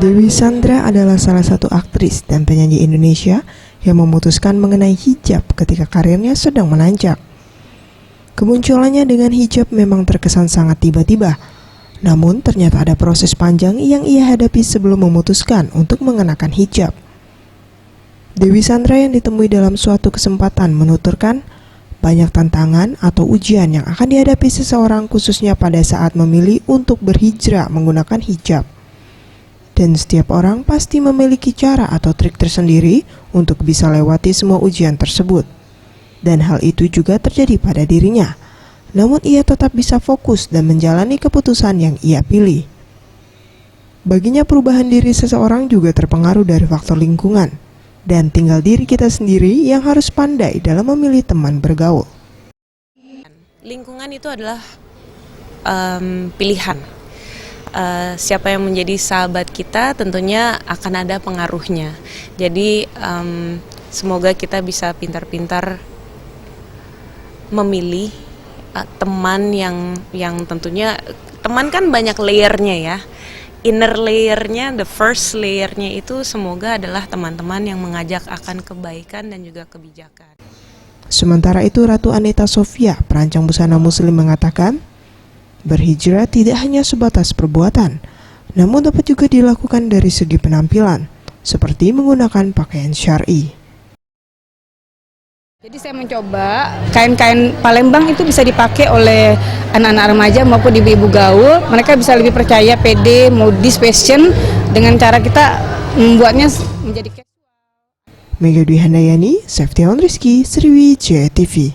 Dewi Sandra adalah salah satu aktris dan penyanyi Indonesia yang memutuskan mengenai hijab ketika karirnya sedang menanjak. Kemunculannya dengan hijab memang terkesan sangat tiba-tiba, namun ternyata ada proses panjang yang ia hadapi sebelum memutuskan untuk mengenakan hijab. Dewi Sandra yang ditemui dalam suatu kesempatan menuturkan banyak tantangan atau ujian yang akan dihadapi seseorang khususnya pada saat memilih untuk berhijrah menggunakan hijab. Dan setiap orang pasti memiliki cara atau trik tersendiri untuk bisa lewati semua ujian tersebut. Dan hal itu juga terjadi pada dirinya. Namun ia tetap bisa fokus dan menjalani keputusan yang ia pilih. Baginya perubahan diri seseorang juga terpengaruh dari faktor lingkungan. Dan tinggal diri kita sendiri yang harus pandai dalam memilih teman bergaul. Lingkungan itu adalah pilihan. Siapa yang menjadi sahabat kita tentunya akan ada pengaruhnya. Jadi semoga kita bisa pintar-pintar memilih teman yang tentunya, teman kan banyak layernya ya. Inner layernya, the first layernya itu semoga adalah teman-teman yang mengajak akan kebaikan dan juga kebijakan. Sementara itu Ratu Aneta Sofia, perancang busana muslim mengatakan, berhijrah tidak hanya sebatas perbuatan, namun dapat juga dilakukan dari segi penampilan, seperti menggunakan pakaian syar'i. Jadi saya mencoba kain-kain Palembang itu bisa dipakai oleh anak-anak remaja maupun ibu-ibu gaul. Mereka bisa lebih percaya, pede, modis, fashion dengan cara kita membuatnya menjadi. Mega Dwi Handayani, Septian Rizky, Sriwijaya TV.